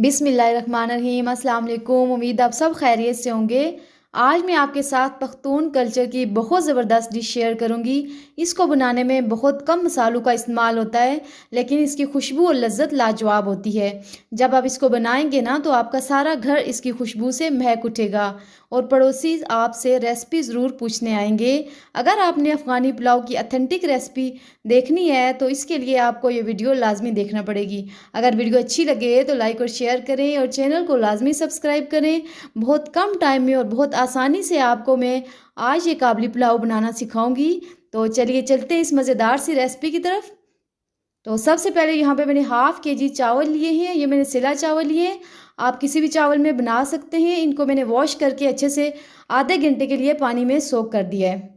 बिस्मिल्लाहिर्रहमानिर्रहीम। अस्सलाम वालेकुम। उम्मीद आप सब खैरियत से होंगे। आज मैं आपके साथ पख्तून कल्चर की बहुत ज़बरदस्त डिश शेयर करूंगी। इसको बनाने में बहुत कम मसालों का इस्तेमाल होता है, लेकिन इसकी खुशबू और लज्जत लाजवाब होती है। जब आप इसको बनाएंगे ना तो आपका सारा घर इसकी खुशबू से महक उठेगा और पड़ोसी आपसे रेसिपी ज़रूर पूछने आएंगे। अगर आपने अफ़गानी पुलाव की अथेंटिक रेसिपी देखनी है तो इसके लिए आपको ये वीडियो लाजमी देखना पड़ेगी। अगर वीडियो अच्छी लगे तो लाइक और शेयर करें और चैनल को लाजमी सब्सक्राइब करें। बहुत कम टाइम में और बहुत आसानी से आपको मैं आज ये काबली पुलाव बनाना सिखाऊंगी। तो चलिए चलते हैं इस मज़ेदार सी रेसिपी की तरफ। तो सबसे पहले यहाँ पे मैंने हाफ़ केजी चावल लिए हैं। ये मैंने सिला चावल लिए हैं। आप किसी भी चावल में बना सकते हैं। इनको मैंने वॉश करके अच्छे से आधे घंटे के लिए पानी में सोक कर दिया है।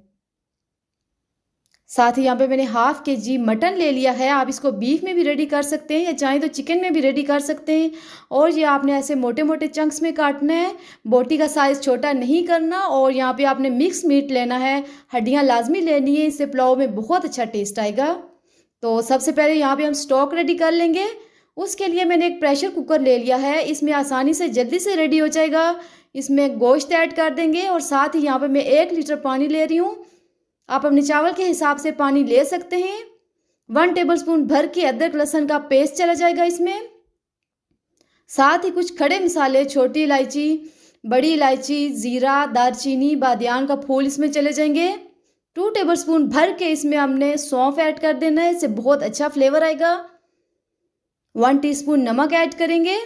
साथ ही यहाँ पे मैंने हाफ़ केजी मटन ले लिया है। आप इसको बीफ में भी रेडी कर सकते हैं या चाहें तो चिकन में भी रेडी कर सकते हैं। और ये आपने ऐसे मोटे मोटे चंक्स में काटना है, बोटी का साइज़ छोटा नहीं करना। और यहाँ पे आपने मिक्स मीट लेना है, हड्डियाँ लाजमी लेनी है, इससे पुलाव में बहुत अच्छा टेस्ट आएगा। तो सबसे पहले यहाँ पे हम स्टॉक रेडी कर लेंगे। उसके लिए मैंने एक प्रेशर कुकर ले लिया है, इसमें आसानी से जल्दी से रेडी हो जाएगा। इसमें गोश्त ऐड कर देंगे और साथ ही यहाँ पर मैं 1 लीटर पानी ले रही हूँ। आप अपने चावल के हिसाब से पानी ले सकते हैं। 1 टेबलस्पून भर के अदरक लहसुन का पेस्ट चला जाएगा इसमें। साथ ही कुछ खड़े मसाले, छोटी इलायची, बड़ी इलायची, ज़ीरा, दालचीनी, बादियान का फूल इसमें चले जाएंगे। 2 टेबलस्पून भर के इसमें हमने सौंफ ऐड कर देना है, इससे बहुत अच्छा फ्लेवर आएगा। 1 टीस्पून नमक ऐड करेंगे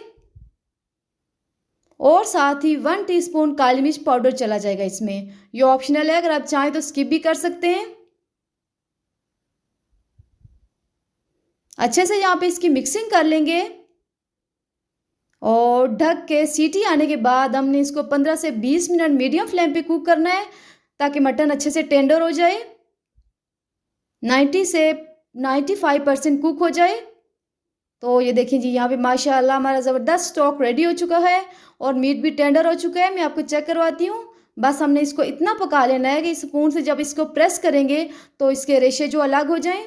और साथ ही 1 टीस्पून काली मिर्च पाउडर चला जाएगा इसमें। ये ऑप्शनल है, अगर आप चाहें तो स्किप भी कर सकते हैं। अच्छे से यहाँ पे इसकी मिक्सिंग कर लेंगे और ढक के सीटी आने के बाद हमने इसको 15 से 20 मिनट मीडियम फ्लेम पे कुक करना है ताकि मटन अच्छे से टेंडर हो जाए, 90 से 95% कुक हो जाए। तो ये देखिए जी, यहाँ पे माशाल्लाह हमारा ज़बरदस्त स्टॉक रेडी हो चुका है और मीट भी टेंडर हो चुका है। मैं आपको चेक करवाती हूँ। बस हमने इसको इतना पका लेना है कि स्पून से जब इसको प्रेस करेंगे तो इसके रेशे जो अलग हो जाएं।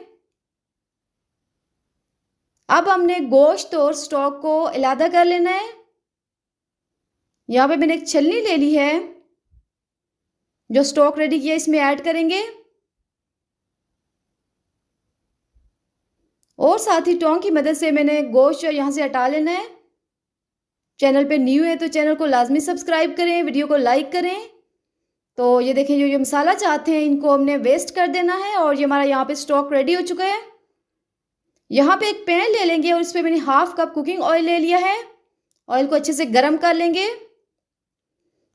अब हमने गोश्त और स्टॉक को अलग कर लेना है। यहाँ पे मैंने एक छलनी ले ली है, जो स्टॉक रेडी किया इसमें ऐड करेंगे और साथ ही टोंग की मदद से मैंने गोश्त यहाँ से हटा लेना है। चैनल पे न्यू है तो चैनल को लाजमी सब्सक्राइब करें, वीडियो को लाइक करें। तो ये देखें, जो ये मसाला चाहते हैं इनको हमने वेस्ट कर देना है और ये हमारा यहाँ पे स्टॉक रेडी हो चुका है। यहाँ पे एक पैन ले लेंगे और इस पर मैंने हाफ कप कुकिंग ऑयल ले लिया है। ऑयल को अच्छे से गर्म कर लेंगे।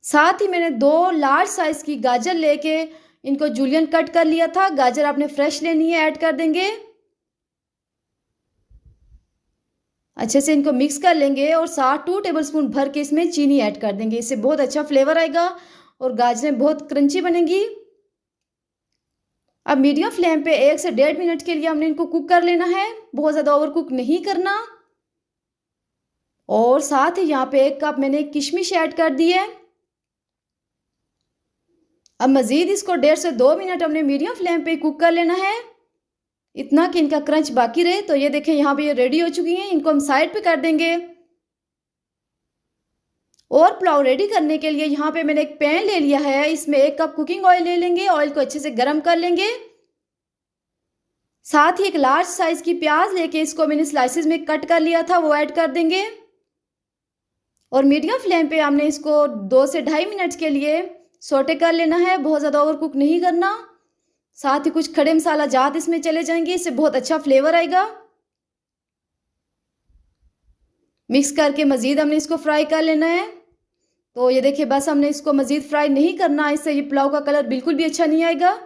साथ ही मैंने 2 लार्ज साइज की गाजर लेके इनको जूलियन कट कर लिया था। गाजर आपने फ्रेश लेनी है, ऐड कर देंगे। अच्छे से इनको मिक्स कर लेंगे और साथ 2 टेबलस्पून भर के इसमें चीनी ऐड कर देंगे, इससे बहुत अच्छा फ्लेवर आएगा और गाजरें बहुत क्रंची बनेंगी। अब मीडियम फ्लेम पे 1 से 1.5 मिनट के लिए हमने इनको कुक कर लेना है, बहुत ज़्यादा ओवर कुक नहीं करना। और साथ ही यहाँ पे 1 कप मैंने किशमिश ऐड कर दी है। अब मज़ीद इसको 1.5 से 2 मिनट हमने मीडियम फ्लेम पे कुक कर लेना है, इतना कि इनका क्रंच बाकी रहे। तो ये देखें, यहाँ पे ये रेडी हो चुकी हैं। इनको हम साइड पे कर देंगे। और पुलाव रेडी करने के लिए यहाँ पे मैंने एक पैन ले लिया है, इसमें 1 कप कुकिंग ऑयल ले लेंगे। ऑयल को अच्छे से गर्म कर लेंगे। साथ ही एक लार्ज साइज की प्याज लेके इसको मैंने स्लाइसिस में कट कर लिया था, वो ऐड कर देंगे और मीडियम फ्लेम पे हमने इसको 2 से 2.5 मिनट के लिए सोटे कर लेना है, बहुत ज़्यादा ओवर कुक नहीं करना। साथ ही कुछ खड़े मसाला जात इसमें चले जाएंगे, इससे बहुत अच्छा फ्लेवर आएगा। मिक्स करके मज़ीद हमने इसको फ्राई कर लेना है। तो ये देखिए, बस हमने इसको मज़ीद फ्राई नहीं करना, इससे ये पुलाव का कलर बिल्कुल भी अच्छा नहीं आएगा।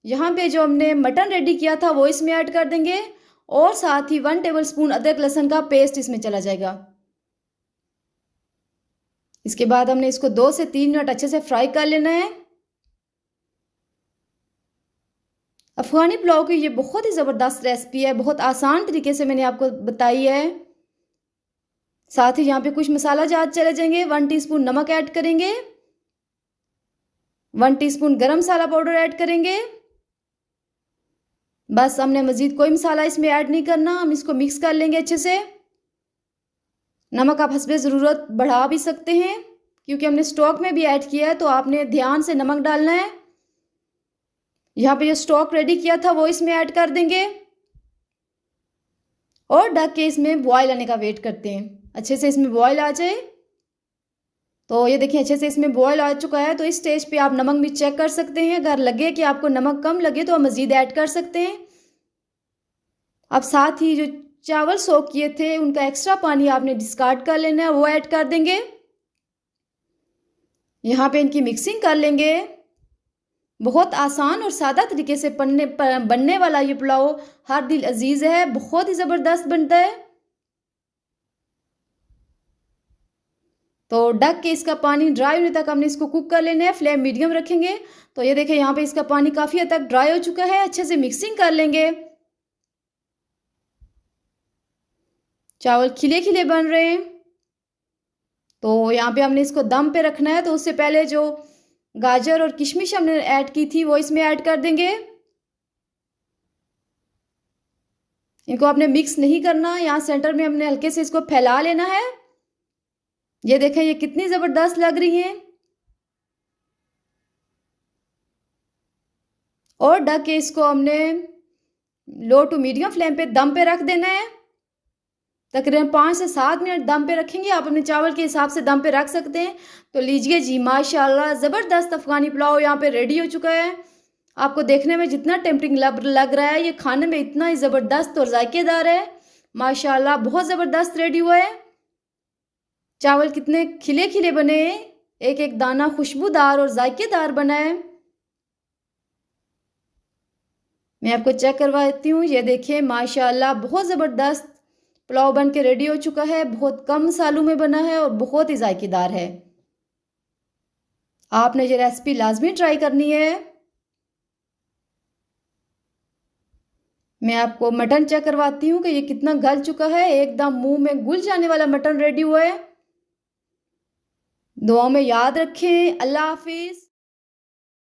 यहाँ पे जो हमने मटन रेडी किया था वो इसमें ऐड कर देंगे और साथ ही 1 टेबलस्पून अदरक लहसुन का पेस्ट इसमें चला जाएगा। इसके बाद हमने इसको 2 से 3 मिनट अच्छे से फ्राई कर लेना है। अफ़गानी पुलाव की ये बहुत ही ज़बरदस्त रेसिपी है, बहुत आसान तरीके से मैंने आपको बताई है। साथ ही यहाँ पे कुछ मसाला जात चले जाएंगे। 1 टीस्पून नमक ऐड करेंगे, 1 टीस्पून गरम मसाला पाउडर ऐड करेंगे। बस हमने मज़ीद कोई मसाला इसमें ऐड नहीं करना, हम इसको मिक्स कर लेंगे अच्छे से। नमक आप हस्बे ज़रूरत बढ़ा भी सकते हैं, क्योंकि हमने स्टॉक में भी ऐड किया है, तो आपने ध्यान से नमक डालना है। यहाँ पे जो स्टॉक रेडी किया था वो इसमें ऐड कर देंगे और ढक के इसमें बॉयल आने का वेट करते हैं। अच्छे से इसमें बॉयल आ जाए। तो ये देखिए अच्छे से इसमें बॉयल आ चुका है। तो इस स्टेज पे आप नमक भी चेक कर सकते हैं। अगर लगे कि आपको नमक कम लगे तो आप मज़ीद ऐड कर सकते हैं। अब साथ ही जो चावल सोक किए थे उनका एक्स्ट्रा पानी आपने डिस्कार्ड कर लेना है, वो ऐड कर देंगे। यहाँ पे इनकी मिक्सिंग कर लेंगे। बहुत आसान और सादा तरीके से बनने वाला ये पुलाव हर दिल अजीज़ है, बहुत ही ज़बरदस्त बनता है। तो ढक के इसका पानी ड्राई होने तक हमने इसको कुक कर लेना है। फ्लेम मीडियम रखेंगे। तो ये देखिए यहाँ पे इसका पानी काफ़ी हद तक ड्राई हो चुका है। अच्छे से मिक्सिंग कर लेंगे। चावल खिले खिले बन रहे हैं। तो यहाँ पे हमने इसको दम पे रखना है। तो उससे पहले जो गाजर और किशमिश हमने ऐड की थी वो इसमें ऐड कर देंगे। इनको आपने मिक्स नहीं करना। यहाँ सेंटर में हमने हल्के से इसको फैला लेना है। ये देखें ये कितनी ज़बरदस्त लग रही हैं। और ढक के इसको हमने लो टू मीडियम फ्लेम पे दम पे रख देना है। तकरीबन 5 से 7 मिनट दम पे रखेंगे। आप अपने चावल के हिसाब से दम पे रख सकते हैं। तो लीजिए जी माशाल्लाह ज़बरदस्त अफ़गानी पुलाव यहाँ पे रेडी हो चुका है। आपको देखने में जितना टेम्पटिंग लग रहा है, ये खाने में इतना ही ज़बरदस्त और जायकेदार है। माशाल्लाह बहुत ज़बरदस्त रेडी हुआ है। चावल कितने खिले खिले बने हैं। एक एक दाना खुशबूदार और जायकेदार बना है। मैं आपको चेक करवाती हूँ। ये देखिए माशाल्लाह बहुत ज़बरदस्त पुलाव बन के रेडी हो चुका है। बहुत कम मसालों में बना है और बहुत ही जायकेदार है। आपने ये रेसिपी लाजमी ट्राई करनी है। मैं आपको मटन चेक करवाती हूँ कि ये कितना गल चुका है। एकदम मुंह में घुल जाने वाला मटन रेडी हुआ है। दुआओं में याद रखें। अल्लाह हाफिज़।